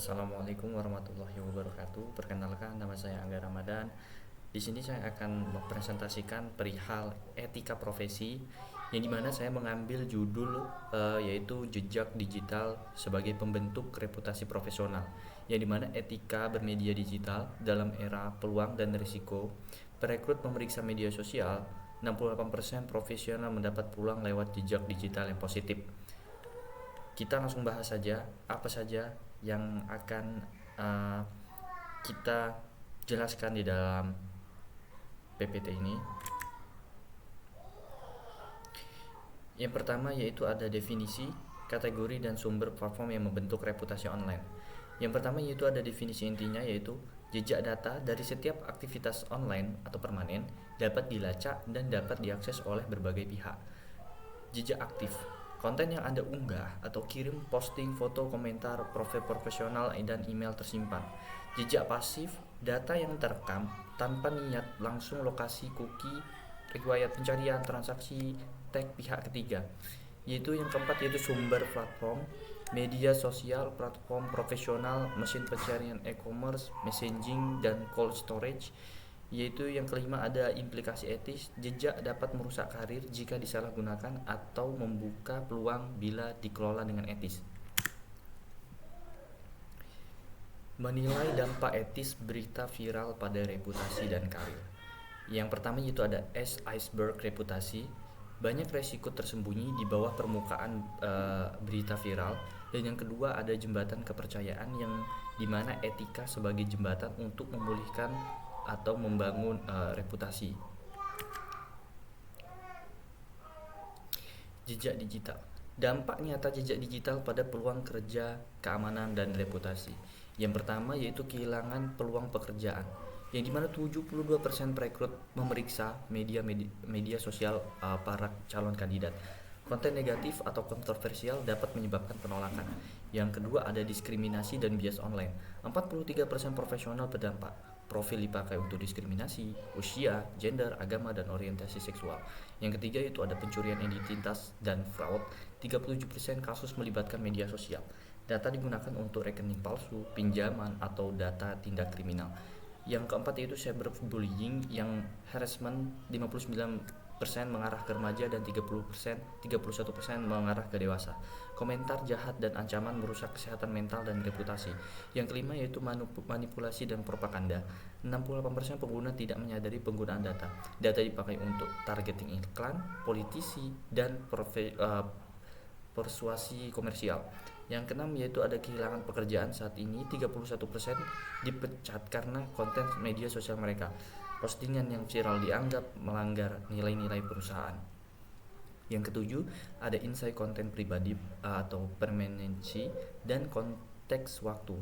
Assalamualaikum warahmatullahi wabarakatuh. Perkenalkan, nama saya Angga Ramadan. Di sini saya akan mempresentasikan perihal etika profesi, yang dimana saya mengambil judul yaitu jejak digital sebagai pembentuk reputasi profesional. Yang dimana etika bermedia digital dalam era peluang dan risiko. Perekrut memeriksa media sosial, 68% profesional mendapat peluang lewat jejak digital yang positif. Kita langsung bahas saja apa saja yang akan uh, kita jelaskan di dalam PPT ini. Yang pertama yaitu ada definisi, kategori, dan sumber platform yang membentuk reputasi online. Yang pertama yaitu ada definisi intinya, yaitu jejak data dari setiap aktivitas online atau permanen dapat dilacak dan dapat diakses oleh berbagai pihak. Jejak aktif, konten yang Anda unggah atau kirim, posting, foto, komentar, profil profesional, dan email tersimpan. Jejak pasif, data yang terekam tanpa niat langsung, lokasi, cookie, riwayat pencarian, transaksi, tag pihak ketiga. Yaitu yang keempat yaitu sumber platform, media sosial, platform profesional, mesin pencarian e-commerce, messaging, dan cold storage. Yaitu yang kelima ada implikasi etis, jejak dapat merusak karir jika disalahgunakan atau membuka peluang bila dikelola dengan etis. Menilai dampak etis berita viral pada reputasi dan karir. Yang pertama yaitu ada iceberg reputasi. Banyak resiko tersembunyi di bawah permukaan berita viral. Dan yang kedua ada jembatan kepercayaan, yang dimana etika sebagai jembatan untuk memulihkan atau membangun reputasi. Jejak digital. Dampak nyata jejak digital pada peluang kerja, keamanan, dan reputasi. Yang pertama yaitu kehilangan peluang pekerjaan, yang dimana 72% perekrut memeriksa media sosial para calon kandidat. Konten negatif atau kontroversial dapat menyebabkan penolakan. Yang kedua ada diskriminasi dan bias online. 43% profesional berdampak. Profil dipakai untuk diskriminasi, usia, gender, agama, dan orientasi seksual. Yang ketiga itu ada pencurian identitas dan fraud. 37% kasus melibatkan media sosial. Data digunakan untuk rekening palsu, pinjaman, atau data tindak kriminal. Yang keempat yaitu cyberbullying, yang harassment 59% mengarah ke remaja dan 31% mengarah ke dewasa. Komentar jahat dan ancaman merusak kesehatan mental dan reputasi. Yang kelima yaitu manipulasi dan propaganda. 68% pengguna tidak menyadari penggunaan data. Data dipakai untuk targeting iklan, politisi, dan persuasi komersial. Yang keenam yaitu ada kehilangan pekerjaan. Saat ini 31% dipecat karena konten media sosial mereka. Postingan yang viral dianggap melanggar nilai-nilai perusahaan. Yang ketujuh ada insight konten pribadi atau permanency dan konteks waktu.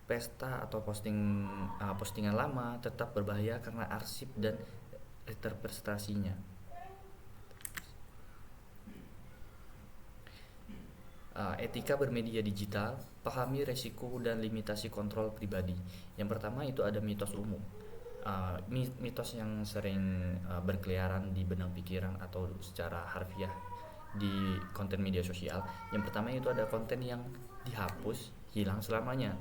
Pesta atau postingan lama tetap berbahaya karena arsip dan interpretasinya. Etika bermedia digital, pahami resiko dan limitasi kontrol pribadi. Yang pertama itu ada mitos umum. Mitos yang sering berkeliaran di benang pikiran atau secara harfiah di konten media sosial. Yang pertama itu ada konten yang dihapus hilang selamanya.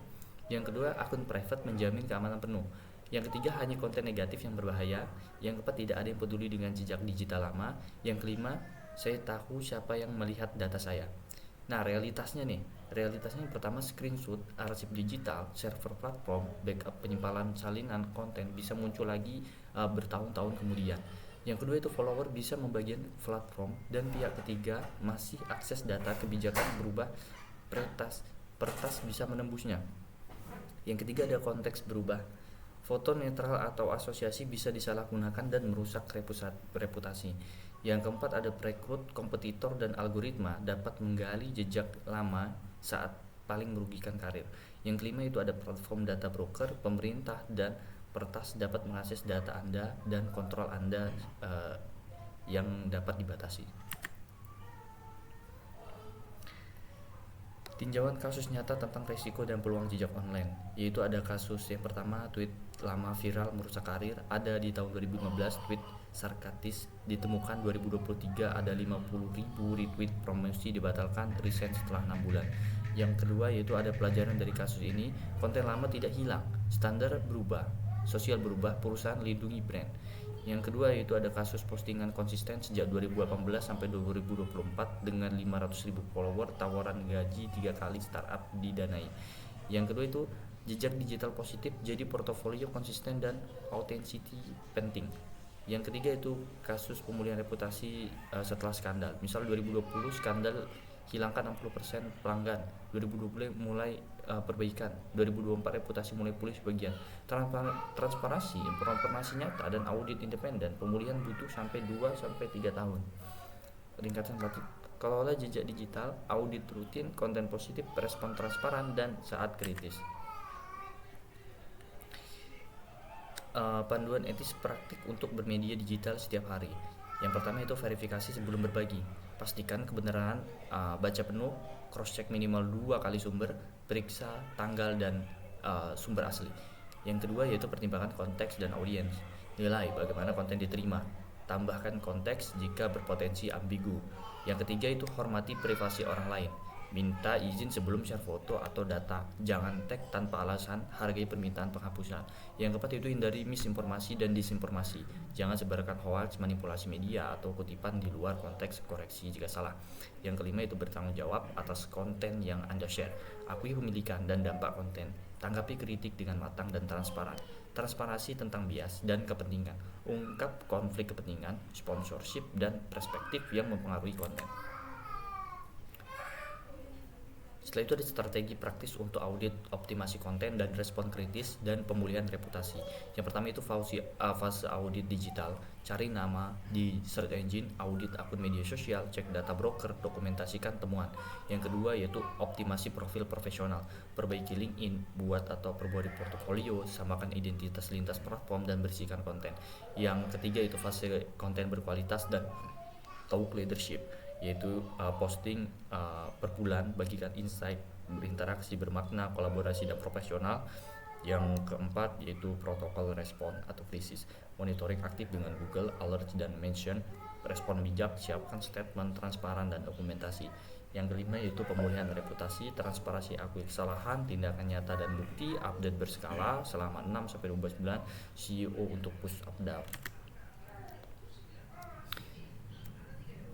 Yang kedua, akun private menjamin keamanan penuh. Yang ketiga, hanya konten negatif yang berbahaya. Yang keempat, tidak ada yang peduli dengan jejak digital lama. Yang kelima, saya tahu siapa yang melihat data saya. Nah, realitasnya yang pertama, screenshot, arsip digital, server platform, backup penyimpanan salinan konten bisa muncul lagi bertahun-tahun kemudian. Yang kedua itu follower bisa membagian platform, dan pihak ketiga masih akses data, kebijakan berubah, pertas bisa menembusnya. Yang ketiga ada konteks berubah. Foto netral atau asosiasi bisa disalahgunakan dan merusak reputasi. Yang keempat ada perekrut, kompetitor, dan algoritma dapat menggali jejak lama saat paling merugikan karir. Yang kelima itu ada platform data broker, pemerintah, dan pertas dapat mengakses data Anda dan kontrol Anda yang dapat dibatasi. Tinjauan kasus nyata tentang risiko dan peluang jejak online, yaitu ada kasus yang pertama, tweet lama viral merusak karir. Ada di tahun 2015 tweet sarkastis ditemukan. 2023 ada 50.000 retweet promosi dibatalkan, resign setelah 6 bulan. Yang kedua yaitu ada pelajaran dari kasus ini, konten lama tidak hilang, standar berubah, sosial berubah, perusahaan lindungi brand. Yang kedua yaitu ada kasus postingan konsisten sejak 2018 sampai 2024 dengan 500.000 follower, tawaran gaji 3 kali, startup didanai. Yang kedua itu jejak digital positif, jadi portofolio konsisten dan authenticity penting. Yang ketiga itu kasus pemulihan reputasi setelah skandal. Misal 2020 skandal hilangkan 60% pelanggan, 2020 mulai perbaikan, 2024 reputasi mulai pulih sebagian. Transparansi, informasi nyata dan audit independen, pemulihan butuh sampai 2 sampai 3 tahun. Ringkasan batik, kelola jejak digital, audit rutin, konten positif, respon transparan dan saat kritis. Panduan etis praktik untuk bermedia digital setiap hari. Yang pertama itu verifikasi sebelum berbagi. Pastikan kebenaran, baca penuh, cross check minimal 2 kali sumber, periksa tanggal dan sumber asli. Yang kedua yaitu pertimbangan konteks dan audiens. Nilai bagaimana konten diterima. Tambahkan konteks jika berpotensi ambigu. Yang ketiga itu hormati privasi orang lain. Minta izin sebelum share foto atau data. Jangan tag tanpa alasan, hargai permintaan penghapusan. Yang keempat itu hindari misinformasi dan disinformasi. Jangan sebarkan hoax, manipulasi media, atau kutipan di luar konteks, koreksi jika salah. Yang kelima itu bertanggung jawab atas konten yang Anda share. Akui pemilikan dan dampak konten. Tanggapi kritik dengan matang dan transparan. Transparansi tentang bias dan kepentingan. Ungkap konflik kepentingan, sponsorship, dan perspektif yang mempengaruhi konten. Setelah itu ada strategi praktis untuk audit, optimasi konten dan respon kritis dan pemulihan reputasi. Yang pertama itu fase audit digital, cari nama di search engine, audit akun media sosial, cek data broker, dokumentasikan temuan. Yang kedua yaitu optimasi profil profesional, perbaiki LinkedIn, buat atau perbarui portofolio, samakan identitas lintas platform dan bersihkan konten. Yang ketiga itu fase konten berkualitas dan talk leadership, yaitu posting per bulan, bagikan insight, berinteraksi, bermakna, kolaborasi dan profesional. Yang keempat yaitu protokol respon atau krisis, monitoring aktif dengan Google Alert dan mention, respon bijak, siapkan statement transparan dan dokumentasi. Yang kelima yaitu pemulihan reputasi, transparansi, akui kesalahan, tindakan nyata dan bukti, update berskala selama 6 sampai 12 bulan, CEO untuk push up down.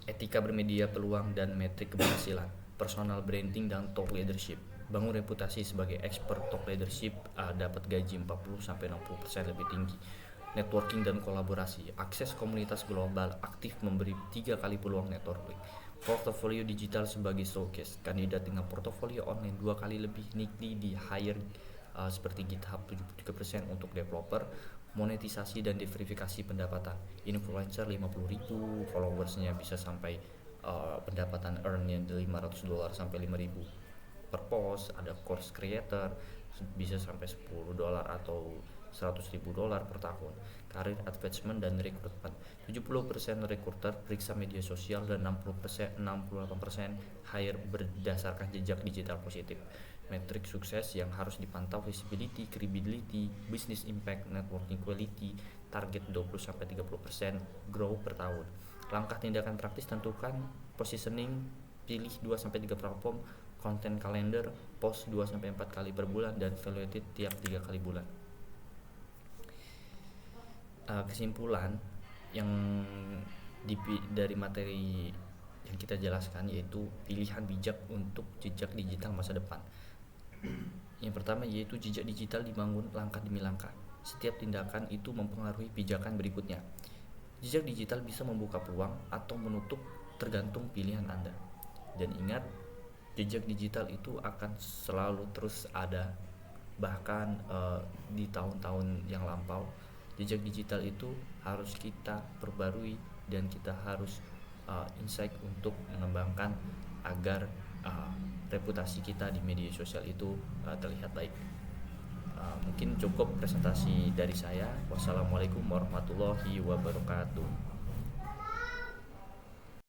Etika bermedia, peluang dan metrik keberhasilan, personal branding dan top leadership. Bangun reputasi sebagai expert top leadership, dapat gaji 40-60% lebih tinggi. Networking dan kolaborasi, akses komunitas global, aktif memberi 3 kali peluang networking. Portofolio digital sebagai showcase, kandidat dengan portofolio online 2 kali lebih nikli di hire seperti GitHub 73% untuk developer. Monetisasi dan diverifikasi pendapatan, influencer 50.000 followersnya bisa sampai pendapatan earn-nya $500 sampai 5.000 per post. Ada course creator bisa sampai $10 atau $100.000 per tahun. Career advancement dan rekrutmen, 70% recruiter periksa media sosial dan 68% hire berdasarkan jejak digital positif. Metrik sukses yang harus dipantau, visibility, credibility, business impact, networking quality, target 20-30% grow per tahun. Langkah tindakan praktis, tentukan positioning, pilih 2-3 platform, content calendar, post 2-4 kali per bulan dan evaluated tiap 3 kali bulan. Kesimpulan yang dari materi yang kita jelaskan yaitu pilihan bijak untuk jejak digital masa depan. Yang pertama yaitu jejak digital dibangun langkah demi langkah. Setiap tindakan itu mempengaruhi pijakan berikutnya. Jejak digital bisa membuka peluang atau menutup tergantung pilihan Anda. Dan ingat, jejak digital itu akan selalu terus ada. Bahkan di tahun-tahun yang lampau, jejak digital itu harus kita perbarui dan kita harus insight untuk mengembangkan agar reputasi kita di media sosial itu terlihat baik. Mungkin cukup presentasi dari saya. Wassalamualaikum warahmatullahi wabarakatuh.